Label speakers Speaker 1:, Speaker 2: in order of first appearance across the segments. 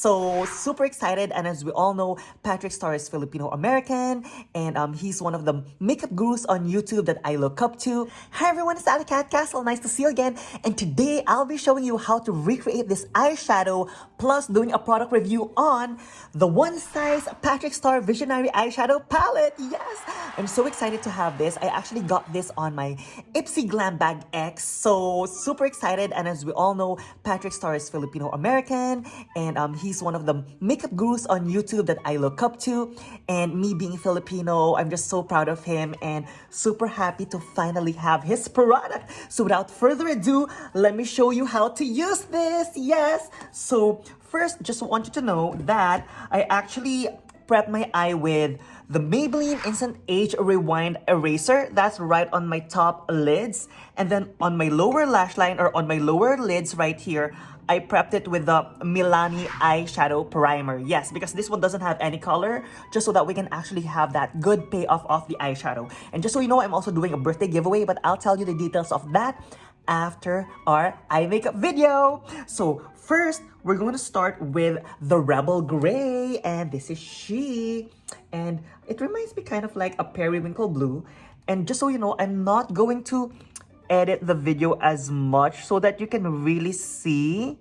Speaker 1: So super excited, and as we all know, Patrick Starrr is Filipino-American, and he's one of the makeup gurus on YouTube that I look up to. Hi everyone, it's Ali Cat Castle, nice to see you again, and today I'll be showing you how to recreate this eyeshadow, plus doing a product review on the one-size Patrick Starrr Visionary Eyeshadow Palette. Yes! I'm so excited to have this. I actually got this on my Ipsy Glam Bag X, so super excited, and as we all know, Patrick Starrr is Filipino-American, and he's one of the makeup gurus on YouTube that I look up to. And me being Filipino, I'm just so proud of him and super happy to finally have his product. So without further ado, let me show you how to use this. Yes! So first, just want you to know that I actually prepped my eye with the Maybelline Instant Age Rewind Eraser. That's right on my top lids. And then on my lower lash line, or on my lower lids right here, I prepped it with the Milani Eyeshadow Primer. Yes, because this one doesn't have any color, just so that we can actually have that good payoff of the eyeshadow. And just so you know, I'm also doing a birthday giveaway, but I'll tell you the details of that after our eye makeup video. So first, we're going to start with the Rebel Gray, and this is she. And it reminds me kind of like a periwinkle blue. And just so you know, I'm not going to edit the video as much so that you can really see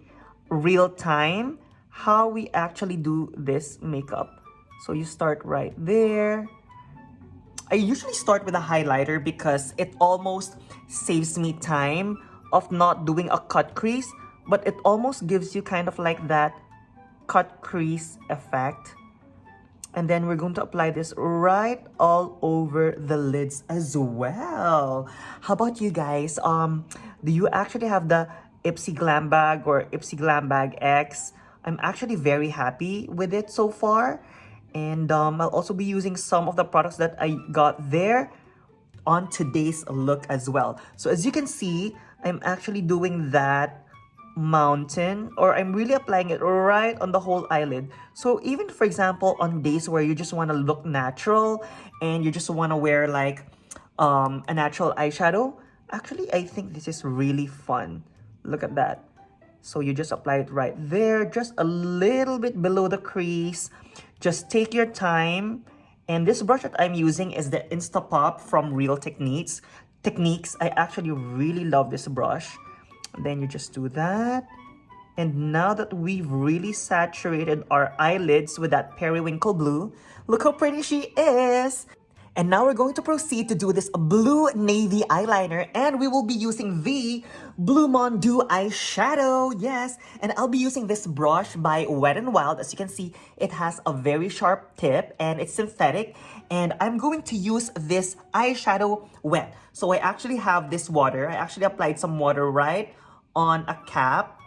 Speaker 1: real time how we actually do this makeup. So you start right there. I usually start with a highlighter because it almost saves me time of not doing a cut crease, but it almost gives you kind of like that cut crease effect. And then we're going to apply this right all over the lids as well. How about you guys? Do you actually have the Ipsy Glam Bag or Ipsy Glam Bag X? I'm actually very happy with it so far. And I'll also be using some of the products that I got there on today's look as well. So as you can see, I'm actually doing that mountain, or I'm really applying it right on the whole eyelid. So even for example, on days where you just want to look natural and you just want to wear like a natural eyeshadow, actually I think this is really fun. Look at that. So you just apply it right there, just a little bit below the crease. Just take your time. And this brush that I'm using is the Instapop from Real Techniques. I actually really love this brush. Then you just do that. And now that we've really saturated our eyelids with that periwinkle blue, look how pretty she is. And now we're going to proceed to do this blue navy eyeliner, and we will be using the Blue Mondew eyeshadow. Yes, and I'll be using this brush by Wet n Wild. As you can see, it has a very sharp tip and it's synthetic, and I'm going to use this eyeshadow wet. So I actually have this water. I actually applied some water right on a cap,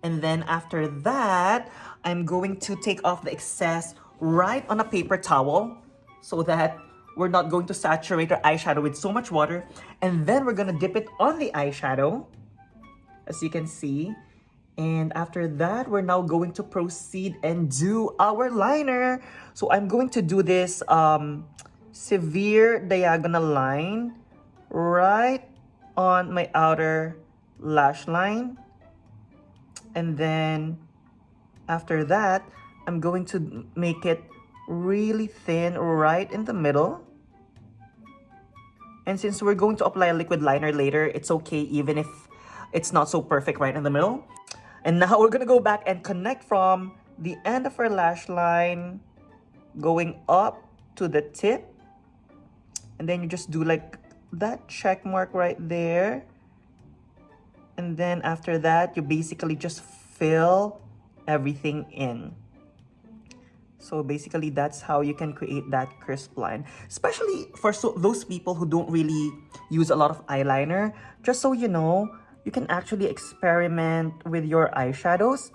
Speaker 1: and then after that, I'm going to take off the excess right on a paper towel so that we're not going to saturate our eyeshadow with so much water. And then we're gonna dip it on the eyeshadow, as you can see. And after that, we're now going to proceed and do our liner. So I'm going to do this severe diagonal line right on my outer lash line. And then after that, I'm going to make it really thin right in the middle. And since we're going to apply a liquid liner later, it's okay even if it's not so perfect right in the middle. And now we're gonna go back and connect from the end of our lash line going up to the tip. And then you just do like that check mark right there. And then after that, you basically just fill everything in. So basically, that's how you can create that crisp line. Especially for those people who don't really use a lot of eyeliner. Just so you know, you can actually experiment with your eyeshadows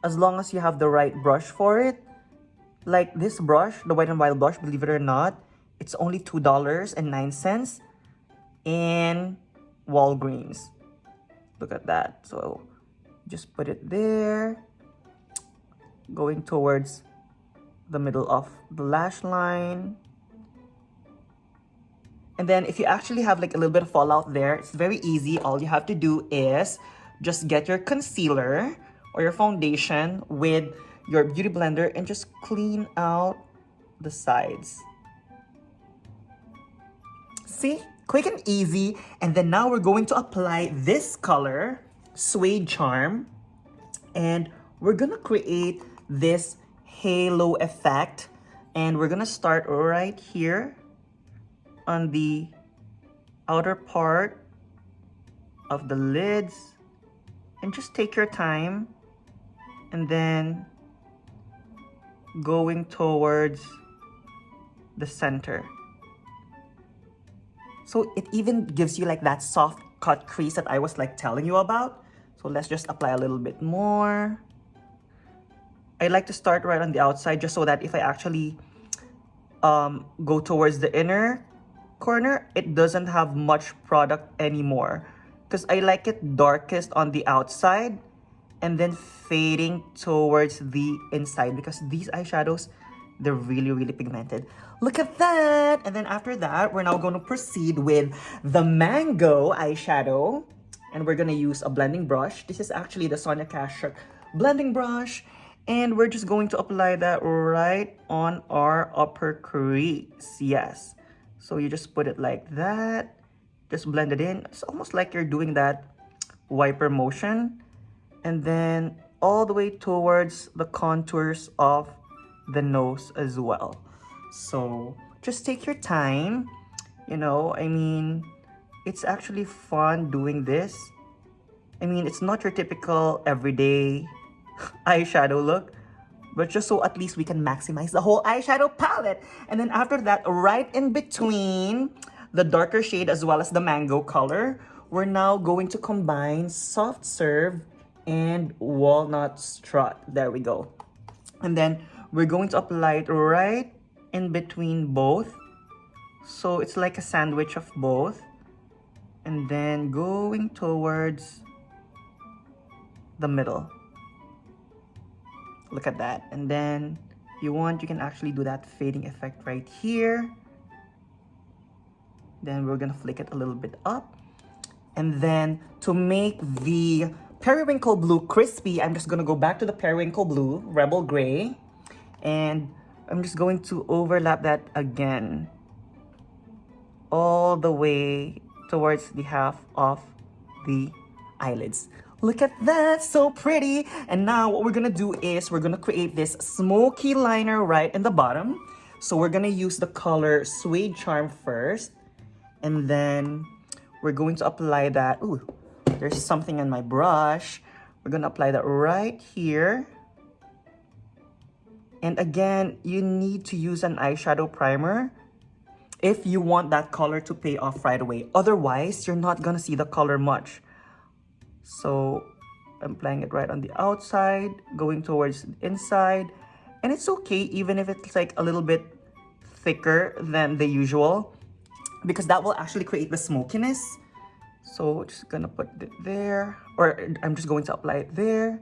Speaker 1: as long as you have the right brush for it. Like this brush, the Wet n Wild brush, believe it or not, it's only $2.09 in Walgreens. Look at that. So just put it there, going towards the middle of the lash line. And then if you actually have like a little bit of fallout there, it's very easy. All you have to do is just get your concealer, or your foundation with your beauty blender and just clean out the sides. See? Quick and easy. And then now we're going to apply this color, Suede Charm. And we're gonna create this halo effect. And we're gonna start right here on the outer part of the lids. And just take your time. And then going towards the center. So it even gives you like that soft cut crease that I was like telling you about. So let's just apply a little bit more. I like to start right on the outside just so that if I actually go towards the inner corner, it doesn't have much product anymore. Because I like it darkest on the outside and then fading towards the inside, because these eyeshadows, they're really, really pigmented. Look at that! And then after that, we're now going to proceed with the Mango eyeshadow. And we're going to use a blending brush. This is actually the Sonia Kashuk blending brush. And we're just going to apply that right on our upper crease. Yes. So you just put it like that. Just blend it in. It's almost like you're doing that wiper motion. And then all the way towards the contours of the nose as well. So just take your time. You know, I mean, it's actually fun doing this. I mean, it's not your typical everyday eyeshadow look, but just so at least we can maximize the whole eyeshadow palette. And then after that, right in between the darker shade as well as the mango color, we're now going to combine Soft Serve and Walnut Strut. There we go. And then we're going to apply it right in between both. So it's like a sandwich of both. And then going towards the middle. Look at that. And then if you want, you can actually do that fading effect right here. Then we're gonna flick it a little bit up. And then to make the periwinkle blue crispy, I'm just gonna go back to the periwinkle blue, Rebel Gray. And I'm just going to overlap that again. All the way towards the half of the eyelids. Look at that, so pretty. And now what we're gonna do is we're gonna create this smoky liner right in the bottom. So we're gonna use the color Suede Charm first. And then we're going to apply that. Ooh, there's something on my brush. We're gonna apply that right here. And again, you need to use an eyeshadow primer if you want that color to pay off right away. Otherwise, you're not gonna see the color much. So I'm applying it right on the outside, going towards the inside. And it's okay even if it's like a little bit thicker than the usual, because that will actually create the smokiness. So just gonna put it there, or I'm just going to apply it there.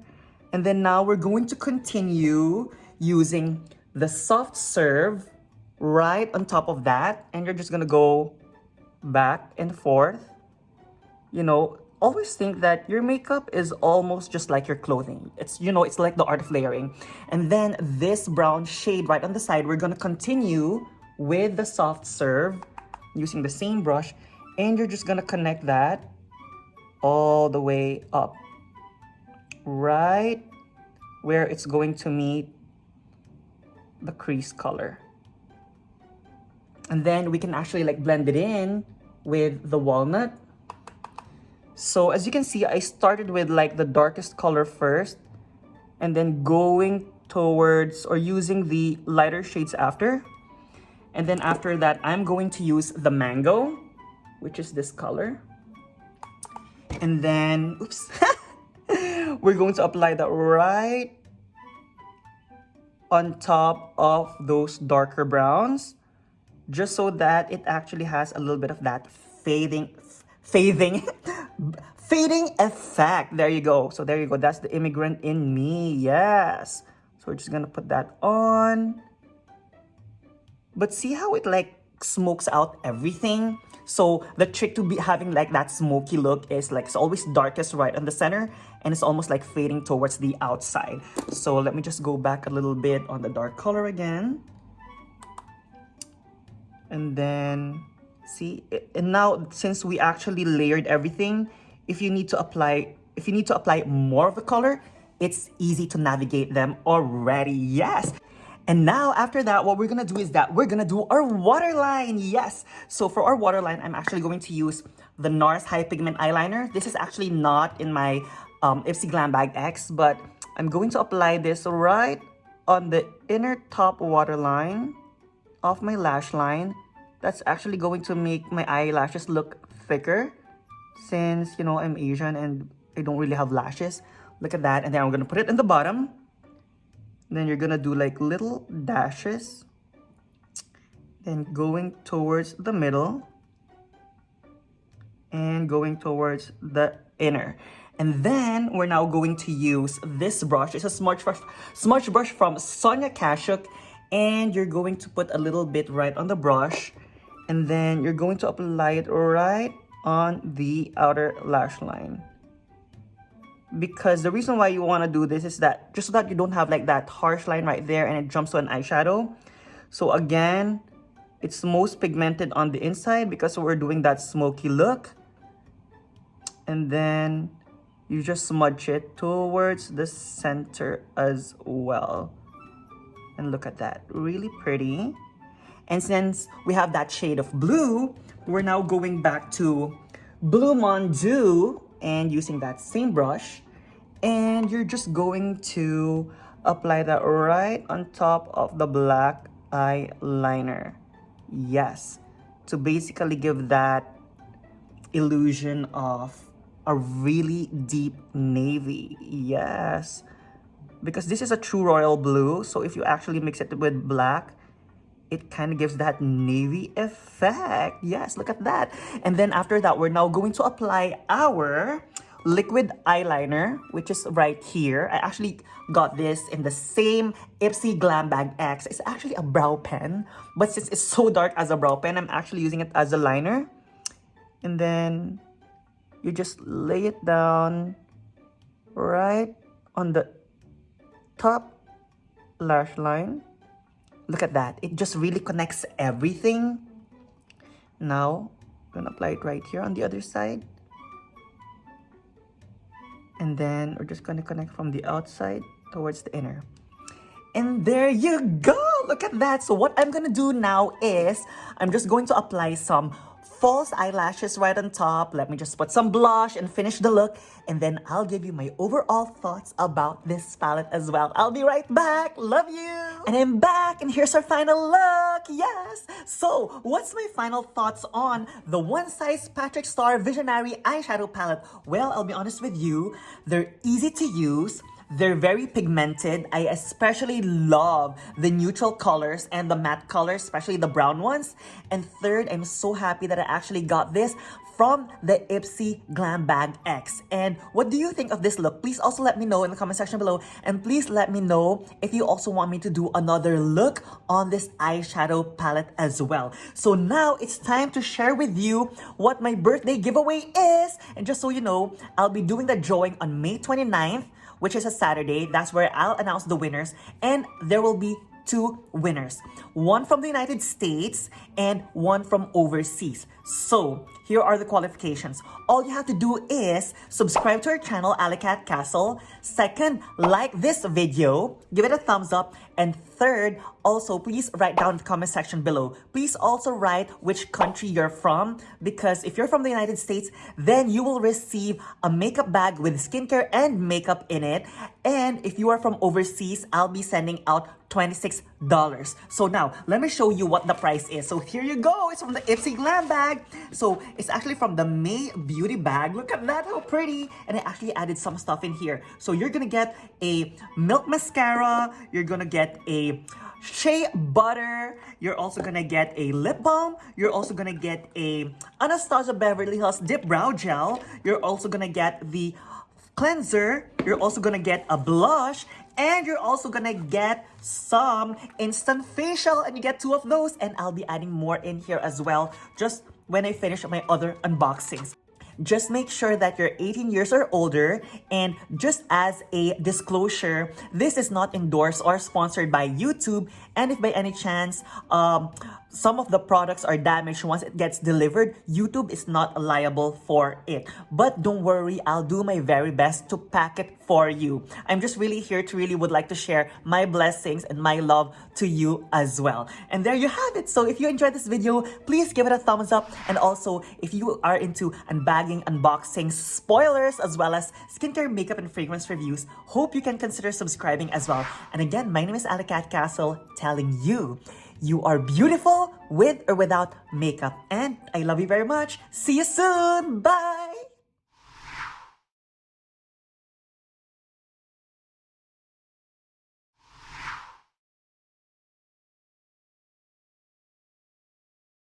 Speaker 1: And then now we're going to continue using the Soft Serve right on top of that. And you're just gonna go back and forth. You know, always think that your makeup is almost just like your clothing. It's, you know, it's like the art of layering. And then this brown shade right on the side, we're gonna continue with the Soft Serve using the same brush. And you're just gonna connect that all the way up, right where it's going to meet the crease color. And then we can actually like blend it in with the walnut. So as you can see, I started with like the darkest color first, and then going towards or using the lighter shades after. And then after that, I'm going to use the mango, which is this color. And then, oops, we're going to apply that right on top of those darker browns, just so that it actually has a little bit of that fading effect. There you go. So there you go. That's the immigrant in me. Yes. So we're just gonna put that on. But see how it like smokes out everything. So the trick to be having like that smoky look is like it's always darkest right in the center and it's almost like fading towards the outside. So let me just go back a little bit on the dark color again. And then see, and now since we actually layered everything, if you need to apply more of the color, it's easy to navigate them already. Yes. And now after that, what we're gonna do is that we're gonna do our waterline. Yes. So for our waterline, I'm actually going to use the NARS High Pigment Eyeliner. This is actually not in my Ipsy Glam Bag X, but I'm going to apply this right on the inner top waterline of my lash line. That's actually going to make my eyelashes look thicker since, you know, I'm Asian and I don't really have lashes. Look at that. And then I'm gonna put it in the bottom. Then you're gonna do like little dashes. Then going towards the middle. And going towards the inner. And then we're now going to use this brush. It's a smudge brush from Sonia Kashuk. And you're going to put a little bit right on the brush. And then you're going to apply it right on the outer lash line. Because the reason why you want to do this is that just so that you don't have like that harsh line right there and it jumps to an eyeshadow. So again, it's most pigmented on the inside because we're doing that smoky look. And then you just smudge it towards the center as well. And look at that, really pretty. And since we have that shade of blue, we're now going back to Blue Mondew and using that same brush. And you're just going to apply that right on top of the black eyeliner. Yes, to basically give that illusion of a really deep navy. Yes, because this is a true royal blue. So if you actually mix it with black, it kind of gives that navy effect. Yes, look at that. And then after that, we're now going to apply our liquid eyeliner, which is right here. I actually got this in the same Ipsy Glam Bag X. It's actually a brow pen, but since it's so dark as a brow pen, I'm actually using it as a liner. And then you just lay it down right on the top lash line. Look at that. It just really connects everything. Now, I'm gonna apply it right here on the other side. And then we're just gonna connect from the outside towards the inner. And there you go! Look at that! So what I'm gonna do now is, I'm just going to apply some false eyelashes right on top. Let me just put some blush and finish the look. And then I'll give you my overall thoughts about this palette as well. I'll be right back. Love you! And I'm back and here's our final look. Yes! So, what's my final thoughts on the One Size Patrick Starrr Visionary Eyeshadow Palette? Well, I'll be honest with you. They're easy to use. They're very pigmented. I especially love the neutral colors and the matte colors, especially the brown ones. And third, I'm so happy that I actually got this from the Ipsy Glam Bag X. And what do you think of this look? Please also let me know in the comment section below. And please let me know if you also want me to do another look on this eyeshadow palette as well. So now it's time to share with you what my birthday giveaway is. And just so you know, I'll be doing the drawing on May 29th, which is a Saturday. That's where I'll announce the winners. And there will be 2 winners. One from the United States and one from overseas. So, here are the qualifications. All you have to do is subscribe to our channel, Alicat Castle. Second, like this video, give it a thumbs up. And third, also, please write down in the comment section below. Please also write which country you're from, because if you're from the United States, then you will receive a makeup bag with skincare and makeup in it. And if you are from overseas, I'll be sending out $26. So now, let me show you what the price is. So here you go. It's from the Ipsy Glam Bag. So it's actually from the May Beauty Bag. Look at that, how pretty. And I actually added some stuff in here. So you're gonna get a milk mascara. You're gonna get a shea butter. You're also gonna get a lip balm. You're also gonna get a Anastasia Beverly Hills Dip Brow Gel. You're also gonna get the cleanser, you're also gonna get a blush, and you're also gonna get some instant facial, and you get 2 of those, and I'll be adding more in here as well just when I finish my other unboxings. Just make sure that you're 18 years or older, and just as a disclosure, this is not endorsed or sponsored by YouTube, and if by any chance some of the products are damaged once it gets delivered, YouTube is not liable for it. But don't worry, I'll do my very best to pack it for you. I'm just really here to would like to share my blessings and my love to you as well. And there you have it. So if you enjoyed this video, please give it a thumbs up. And also, if you are into unbagging, unboxing, spoilers, as well as skincare, makeup, and fragrance reviews, hope you can consider subscribing as well. And again, my name is Alicat Castle, telling you, you are beautiful with or without makeup. And I love you very much. See you soon. Bye!